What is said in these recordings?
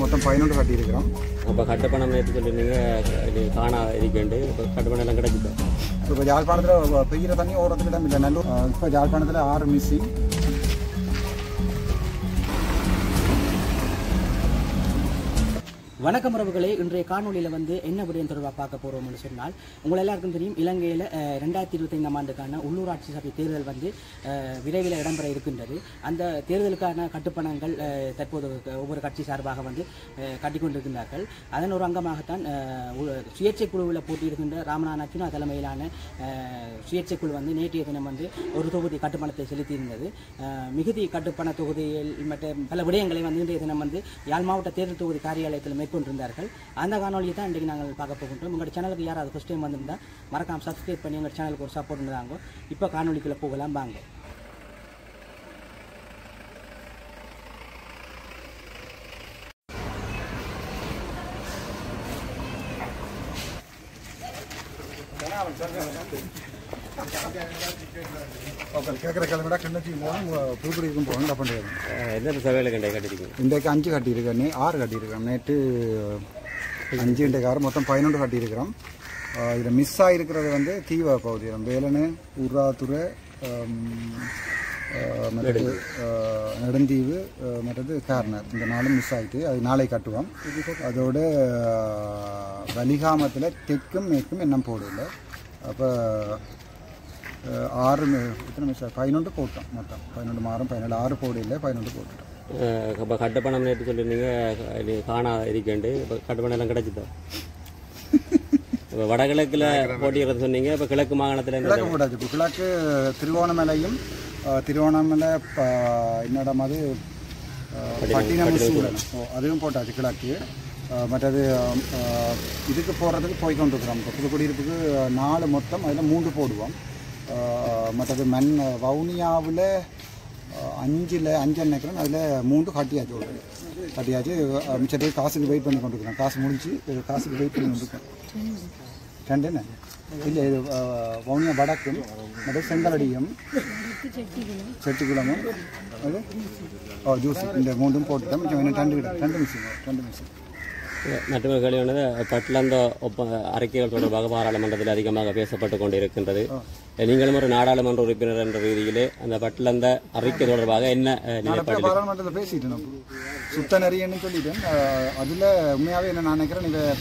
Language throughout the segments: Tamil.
மொத்தம் 11 கட்டியிருக்கிறோம். அப்போ கட்டுப்பணம் நேற்று சொல்லியிருந்தீங்க இது காணா இருக்கேண்டு இப்போ கட்டுப்பணம் எல்லாம் கிடைச்சிட்டோம். இப்போ யாழ்ப்பாணத்தில் பெய்கிற தண்ணி ஓடுறதுக்கு இடம் இல்லை. நல்லூர் இப்போ யாழ்ப்பாணத்தில் 6 மிஸ்ஸிங். வணக்கம் உறவுகளே, இன்றைய காணொலியில் என்ன விடயம் தொடர்பாக பார்க்க போகிறோம்னு சொன்னால், உங்கள் எல்லாருக்கும் தெரியும், இலங்கையில் 2025ஆம் ஆண்டுக்கான உள்ளூராட்சி சபை தேர்தல் விரைவில் இடம்பெற இருக்கின்றது. அந்த தேர்தலுக்கான கட்டுப்பணங்கள் தற்போது ஒவ்வொரு கட்சி சார்பாக கட்டிக்கொண்டிருக்கின்றார்கள். அதன் ஒரு அங்கமாகத்தான் சுயேட்சை குழுவில் போட்டியிருக்கின்ற ராமநாதன் அர்ச்சுனா தலைமையிலான சுயேட்சை குழு நேற்றைய தினம் ஒரு தொகுதி கட்டுப்பணத்தை செலுத்தியிருந்தது. மிகுதி கட்டுப்பண தொகுதியில் மற்ற பல விடயங்களை இன்றைய தினம் யாழ் மாவட்ட தேர்தல் தொகுதி காரியாலயத்தில் கொண்டிருந்தார்கள். அந்த காணொலியை தான் இன்றைக்கு நாங்கள் பார்க்க போகின்றோம். உங்களோட சேனலுக்கு யாராவது ஃபர்ஸ்ட் டைம் வந்திருந்தால் மறக்காம சப்ஸ்கிரைப் பண்ணி எங்கள் சேனலுக்கு ஒரு சப்போர்ட் இருந்தாங்க. இப்போ காணொலிக்குள்ள போகலாம் வாங்க. கேட்குற கிழமைடா கிண்ணச்சி புதுக்குடிக்கும் போகணும். என்ன பண்ணுறது? எந்த சபையில் கட்டியிருக்கீங்க? இன்றைக்கு 5 கட்டியிருக்கேன், 6 கட்டியிருக்கிறோம். நேற்று 5, இன்றைக்கு 6, மொத்தம் 11 கட்டியிருக்கிறோம். இதில் மிஸ் ஆகிருக்கிறது தீவ பகுதி வேலனு, உர்ராதுறை, மற்றது நெடுந்தீவு, மற்றது கார்னர். இந்த 4 மிஸ் ஆகிட்டு அது நாளை கட்டுவோம். அதோட வலிகாமத்தில் தெற்கும் மேற்கும் என்ன போடல. அப்போ 6 எத்தனை மிஸ் 11 போட்டோம். மொத்தம் 11 மாறும் 17 6 போட இல்லை 11 போட்டுட்டோம். இப்போ கட்டுப்பணம் நேற்று சொல்லியிருந்தீங்க இது காணா இருக்கேண்டு இப்போ கட்டுப்பணம் எல்லாம் கிடைச்சிட்டோம். இப்போ வடகிழக்கில் போட்டிக்கிறது சொன்னீங்க. இப்போ கிழக்கு மாகாணத்தில் கிழக்கு போட்டாச்சு. இப்போ கிழக்கு திருவோணமலையும் திருவோணமலை என்னிடம் அது பட்டினம் அதுவும் போட்டாச்சு கிழக்கு. மற்றது இதுக்கு போகிறதுக்கு போய்கொண்டிருக்கிறோம். இப்போ புதுக்குடியிருப்புக்கு 4 மொத்தம், அதில் 3 போடுவோம். மற்றது வவுனியாவில் 5 நினைக்கிறேன், அதில் 3 கட்டியாச்சு. கட்டியாச்சு. மிச்சத்துக்கு காசுக்கு வெயிட் பண்ணி கொண்டிருக்கிறோம். காசு முடிஞ்சு காசுக்கு வெயிட் பண்ணி கொண்டிருக்கோம். 2 என்ன இல்லை, இது வவுனியா வடக்கும் மற்ற செங்கலடியும் செட்டிக்குளமும் அது ஜூஸ் இந்த 3 போட்டுட்டோம். மிச்சம் 2 மிஷின். மற்றொரு கேள்வியானது பட்லந்த அறிக்கைகள் தொடர்பாக பாராளுமன்றத்தில் அதிகமாக பேசப்பட்டு கொண்டிருக்கின்றது. நீங்களும் ஒரு நாடாளுமன்ற உறுப்பினர் என்ற ரீதியிலே அந்த பட்லந்த அறிக்கை தொடர்பாக என்ன பாராளுமன்றத்தில் பேசிட்டேன். சுத்த நெறியன்னு சொல்லிட்டேன். அதில் உண்மையாகவே என்ன நான் நினைக்கிறேன், நீங்கள்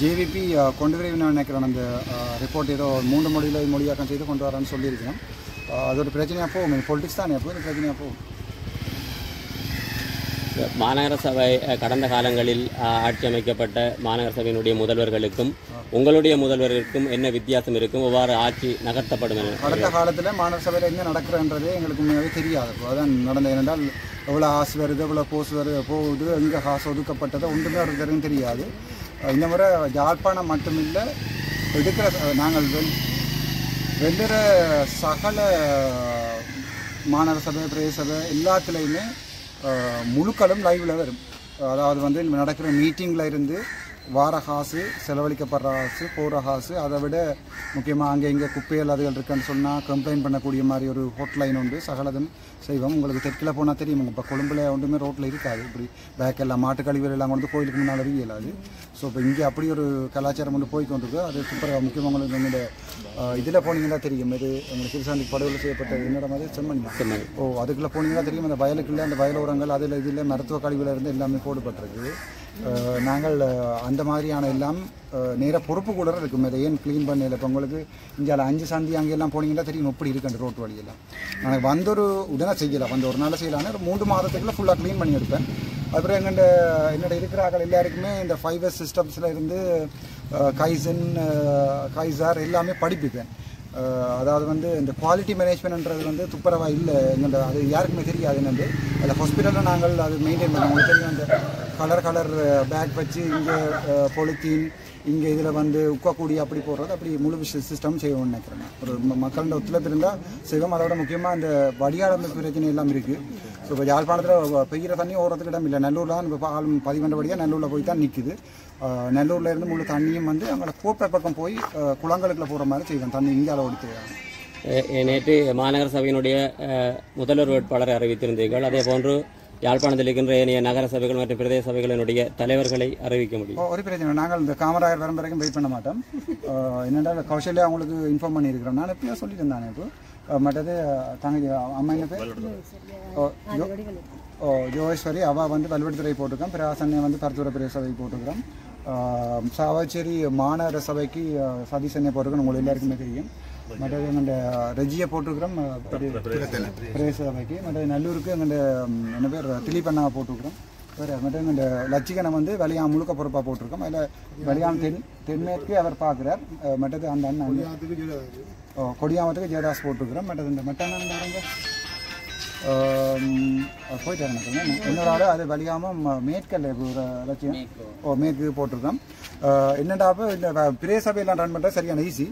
ஜேவிபி கொண்டு விரைவு நினைக்கிறேன். அந்த ரிப்போர்ட் ஏதோ 3 மொழியில் மொழியாக்கம் செய்து கொண்டு வரான்னு சொல்லியிருக்கிறேன். அது ஒரு பிரச்சனையாக போகும். பொலிட்டிக்ஸ் தானே எப்போ பிரச்சனையாக போகும். மாநகர சபை கடந்த காலங்களில் ஆட்சி அமைக்கப்பட்ட மாநகர சபையினுடைய முதல்வர்களுக்கும் உங்களுடைய முதல்வர்களுக்கும் என்ன வித்தியாசம் இருக்கும்? எவ்வாறு ஆட்சி நகர்த்தப்படும்? கடந்த காலத்தில் மாநகர சபையில் என்ன நடக்கிறன்றதே எங்களுக்கு உண்மையாகவே தெரியாது. அதான் நடந்தது. ஏனென்றால் எவ்வளோ காசு வருது, எவ்வளோ போஸ் போகுது, எங்கே காசு ஒதுக்கப்பட்டதோ ஒன்றுமே அவருக்கு தெரியாது. இந்த முறை யாழ்ப்பாணம் மட்டுமில்லை, எடுக்கிற நாங்கள் வெள்ளுற சகல மாநகர சபை பிரதேச சபை எல்லாத்துலேயுமே முழுக்களும் லைவில் வரும். அதாவது நடக்கிற மீட்டிங்கில் இருந்து வார காசு, செலவழிக்கப்படுற காசு, போகிற காசு, அதை விட முக்கியமாக அங்கே இங்கே குப்பைகள் அதுகள் இருக்குன்னு சொன்னால் கம்ப்ளைண்ட் பண்ணக்கூடிய மாதிரி ஒரு ஹோட்லைன் உண்டு. சகலதும் செய்வோம். உங்களுக்கு தெற்கில் போனால் தெரியும். இப்போ கொழும்பில் ஒன்றுமே ரோட்டில் இருக்காது. இப்படி பேக் எல்லாம் மாட்டு கழிவுகள் எல்லாம் கொண்டு கோயிலுக்கு முன்னால் இயலாது. ஸோ இப்போ இங்கே அப்படி ஒரு கலாச்சாரம் கொண்டு போய் கொண்டிருக்கு. அது சூப்பராக முக்கியமாக உங்களுக்கு என்னோட இதில் போனீங்கன்னா தெரியும். இது உங்களுக்கு சிறுசாந்தி படுகொலை செய்யப்பட்ட என்னோட மாதிரி செம்மணி. அதுக்குள்ளே போனீங்கன்னா தெரியும். அந்த வயலுக்குள்ளே அந்த வயலோரங்கள் அதில் இதில் மருத்துவ கழிவுல இருந்து எல்லாமே போடப்பட்டிருக்கு. நாங்கள் அந்த மாதிரியான எல்லாம் நேராக பொறுப்பு கூட இருக்கும். அதை ஏன் க்ளீன் பண்ணல? இப்போ உங்களுக்கு இங்கே 5 சந்தி அங்கெல்லாம் போனீங்கன்னா தெரியும் எப்படி இருக்கு அந்த ரோட்டு வழியெல்லாம். நாங்கள் ஒரு உடனே செய்யலாம், ஒரு நாள் செய்யலான்னு ஒரு 3 மாதத்துக்குள்ளே ஃபுல்லாக க்ளீன் பண்ணி எடுப்பேன். அப்புறம் என்னோட இருக்கிற ஆக்கள் எல்லாருக்குமே இந்த 5S சிஸ்டம்ஸில் இருந்து கைசார் எல்லாமே படிப்பிப்பேன். அதாவது இந்த குவாலிட்டி மேனேஜ்மெண்ட்ன்றது துப்புரவாக இல்லை எங்கள்கிட்ட. அது யாருக்குமே தெரியாது. என்னென்று அதில் ஹாஸ்பிட்டலில் நாங்கள் அது மெயின்டைன் பண்ணோம். உங்களுக்கு தெரியும், அந்த கலர் பேக் வச்சு இங்கே பொலித்தீன் இங்கே இதில் உட்கக்கூடிய அப்படி போடுறது, அப்படி முழு சிஸ்டம் செய்வோம்னு நினைக்கிறேன். ஒரு மக்களோட ஒத்துழைப்பு இருந்தால் செய்வோம். அதோட முக்கியமாக இந்த வடிகாலமைப்பு பிரச்சனை எல்லாம் இருக்குது. ஸோ இப்போ யாழ்ப்பாணத்தில் பெய்கிற தண்ணி ஓடுறதுக்கு இடம் இல்லை. நல்லூரில் இப்போ பதிவண்டபடியாக நல்லூரில் போய் தான் நிற்குது. நல்லூரில் இருந்து முழு தண்ணியும் அங்கே கோப்பை பக்கம் போய் குளங்களுக்குள்ள போகிற மாதிரி செய்வோம். தண்ணி இங்கே ஓடித்து நேற்று மாநகர சபையினுடைய முதல்வர் வேட்பாளரை அறிவித்திருந்தீர்கள். அதே போன்று யாழ்ப்பாணத்தில் இருக்கின்ற ஏனைய நகர சபைகள் மற்றும் பிரதேச சபைகளினுடைய தலைவர்களை அறிவிக்க முடியும்? ஒரு பிரச்சனை, நாங்கள் இந்த காமராயர் வரும் வரைக்கும் வெயிட் பண்ண மாட்டோம். என்னென்றால் கௌசல்யா அவங்களுக்கு இன்ஃபார்ம் பண்ணியிருக்கிறோம். நான் எப்பயும் சொல்லிட்டு இருந்தானே. இப்போ மற்றது தங்கச்சி அம்மா என்ன பேர் ஜோகேஸ்வரி, அவள் வந்து வல்வெடுத்துறை போட்டிருக்கோம். பிராசன்னை வந்து பருத்தூர பிரதேச சபைக்கு போட்டிருக்கிறோம். சாவச்சேரி மாநகர சபைக்கு சதீசனை போட்டிருக்கோம், உங்களுக்கு எல்லாருக்குமே தெரியும். மற்றது எங்கள்ட ரெஜியை போட்டிருக்கிறோம் பிரதேச சபைக்கு. மற்றது நல்லூருக்கு எங்கள்ட என்ன பேர் திலீபண்ணாவை போட்டிருக்கிறோம். வேறு மற்ற எங்கள்ட லட்சிகனை வந்து வலியாம் முழுக்க பொறுப்பாக போட்டிருக்கோம். அதில் வலியாம் தென்மேற்கு அவர் பார்க்குறார். மற்றது அந்த அண்ணன் கொடியாமத்துக்கு ஜெயதாஸ் போட்டிருக்கிறோம். மற்றது இந்த மெட்டாங்க போயிட்டு இன்னொரு ஆள் அது வலியாமல் மேற்கல்ல லட்சியம் மேற்கு போட்டிருக்கோம். என்னென்றாப்போ இந்த பிரதேச சபையெல்லாம் ரன் பண்ணுறது சரியான ஈஸி.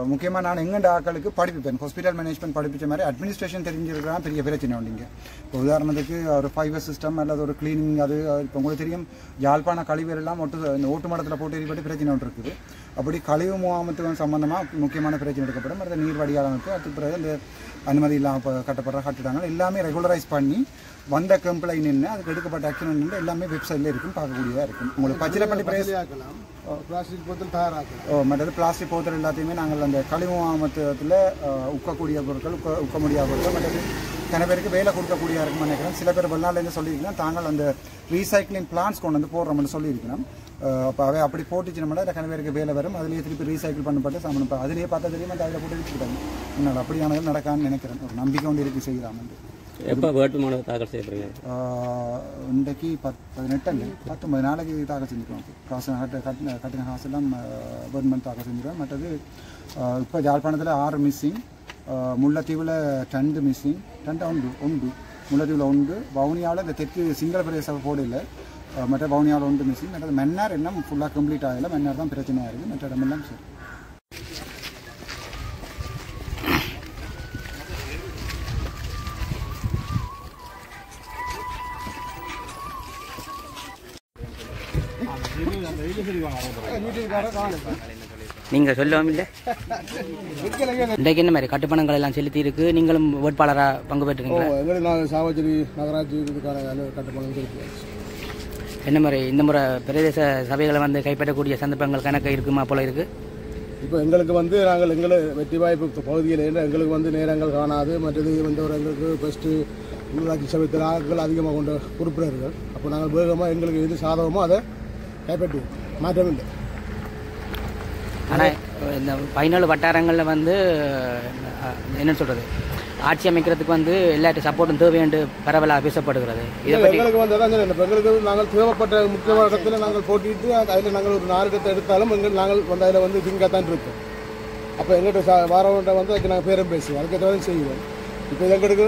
முக்கியமாக நான் எங்கண்ட ஆக்களுக்கு படிப்பிப்பேன். ஹாஸ்பிட்டல் மேனேஜ்மெண்ட் படிப்பிச்ச மாதிரி அட்மினிஸ்ட்ரேஷன் தெரிஞ்சிருக்கலாம் பெரிய பிரச்சனை உண்டிங்க. இப்போ உதாரணத்துக்கு ஒரு ஃபைவர் சிஸ்டம் அல்லது ஒரு கிளீனிங், அது இப்போ உங்களுக்கு தெரியும் யாழ்ப்பாண கழிவுகள் எல்லாம் ஓட்டு மடத்தில் போட்டு எரிபட்டு பிரச்சனை ஒன்று இருக்குது. அப்படி கழிவு முகாமத்துக்கு சம்பந்தமாக முக்கியமான பிரச்சனை எடுக்கப்படும். அடுத்த நீர் வடிகால் அமைப்பு, அதுக்கு பிறகு இந்த அனுமதி இல்லாமல் கட்டப்படுற கட்டிடங்கள் எல்லாமே ரெகுலரைஸ் பண்ணி வந்த கம்ப்ளைண்ட் என்ன, அதுக்கு எடுக்கப்பட்ட ஆக்ஷன் என்ன எல்லாமே வெப்சைட்ல இருக்கும், பார்க்கக்கூடியதாக இருக்கும். உங்களுக்கு பச்சிலப்பள்ளி பிளாஸ்டிக் போத்தல் தயாராகும். மற்றது பிளாஸ்டிக் போத்தல் எல்லாத்தையுமே நாங்கள் அந்த கழிவு முகாமத்தில் உக்கக்கூடிய பொருட்கள், உக்க முடியாத பொருட்கள், மற்றது சில பேருக்கு வேலை கொடுக்கக்கூடிய இருக்குன்னு நினைக்கிறேன். சில பேர் வெளிநாட்டிலேருந்து சொல்லியிருக்கணும் தாங்கள் அந்த ரீசைக்ளிங் பிளான்ஸ் கொண்டு வந்து போடுறோம்னு சொல்லியிருக்கணும். அப்போ அவை அப்படி போட்டுச்சுன்னா இல்லை கன பேருக்கு வேலை வரும். அதுலேயே திருப்பி ரீசைக்கிள் பண்ணப்பட்டு சாமணும். அதிலேயே பார்த்தா தெரியுமா அந்த அதில் போட்டு வச்சுக்கிட்டாங்க. என்னால் அப்படியானது நடக்கான்னு நினைக்கிறேன். ஒரு நம்பிக்கை ஒன்று இருக்குது செய்யலாம். எப்போ வேட்புமனு தாக்கல் செய்யப்படுங்க? இன்றைக்கு 18 அல்ல 19 நாளைக்கு தாக்கல் செஞ்சுருவோம். காசு கட்டின காசெல்லாம் வேட்புமனு தாக்கல் செஞ்சுருவோம். மற்றது இப்போ யாழ்ப்பாணத்தில் 6 மிஸ்ஸிங், முல்லைத்தீவில் 2 மிஸ்ஸிங், 2 உண்டு முல்லைத்தீவில் உண்டு. வவுனியாவில் இந்த தெற்கு சிங்கள பிரதேச போடையில் மற்ற வவுனியாவில் 1 மிஸ்ஸிங். மற்றது மன்னார் இன்னும் ஃபுல்லாக கம்ப்ளீட் ஆகலை. மன்னார் தான் பிரச்சனையாக இருக்குது. மற்ற இடமெல்லாம் சரி. நீங்கள் சொல்லவும் இல்லை. இன்றைக்கு என்ன மாதிரி கட்டுப்பணங்கள் எல்லாம் செலுத்தி இருக்கு, நீங்களும் வேட்பாளராக பங்கு பெற்றுக்கீங்களா? நாங்கள் சாவச்சேரி நகராட்சி இதுக்கான கட்டுப்பணம் செலுத்தியாச்சு. என்ன மாதிரி இந்த முறை பிரதேச சபைகளை வந்து கைப்பற்றக்கூடிய சந்தர்ப்பங்கள் கணக்கு இருக்குமா போல இருக்கு? இப்போ எங்களுக்கு வந்து நாங்கள் எங்களை வெற்றி வாய்ப்பு பகுதியில் எங்களுக்கு வந்து நேரங்கள் காணாது. மற்றது வந்து ஒரு எங்களுக்கு ஃபஸ்ட்டு உள்ளாட்சி சபை ஆட்கள் அதிகமாக கொண்ட உறுப்பினர்கள். அப்போ நாங்கள் வேகமாக எங்களுக்கு எது சாதகமோ அதை கைப்பற்றுவோம், மாற்றமில்லை. ஆனால் இந்த 17 வட்டாரங்களில் வந்து என்ன சொல்கிறது, ஆட்சி அமைக்கிறதுக்கு வந்து எல்லாத்தையும் சப்போர்ட்டும் தேவை என்று பரவலாக பேசப்படுகிறது. எங்களுக்கு வந்து அதான் எங்களுக்கு நாங்கள் தேவைப்பட்ட முக்கியமான இடத்துல நாங்கள் போட்டிட்டு அதில் நாங்கள் ஒரு 4 இடத்தை எடுத்தாலும் நாங்கள் வந்து அதில் வந்து திங்காத்தான் இருக்கோம். அப்போ எங்கள்கிட்ட வாரவன்ட்ட வந்து அதுக்கு நாங்கள் பேரம் பேசுவோம், அதுக்கு ஏற்ற செய்வோம். இப்போ எங்களுக்கு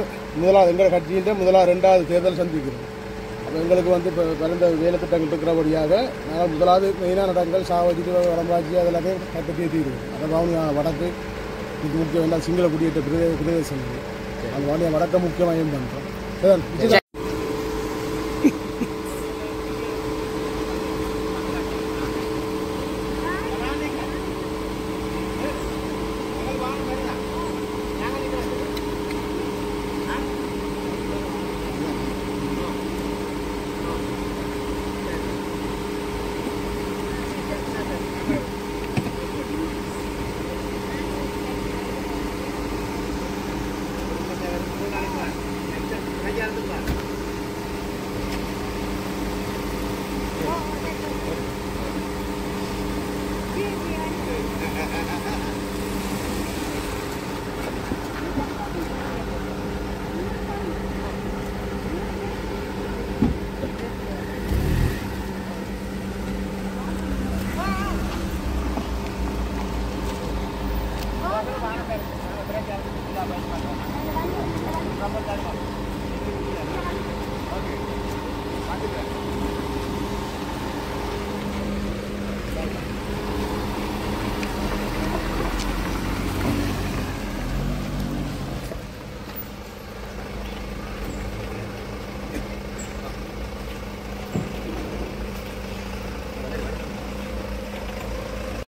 எங்கள் கட்சியின் 2வது தேர்தல் சந்திக்கிறோம். அப்போ எங்களுக்கு வந்து இப்போ பிறந்த வேலை திட்டங்கள் இருக்கிறபடியாக நாங்கள் முதலாவது மெயினான இடங்கள் சாவச்சி, வடமாட்சி அதெல்லாத்தையும் கைப்பற்றி தீர்வோம். அதை வவுனியா வடக்கு இது முக்கியம் எல்லாம் சிங்கள குடியேற்ற பிரதேசங்கள். அந்த வவுனியா வடக்க முக்கியமாக பண்ணுறோம்.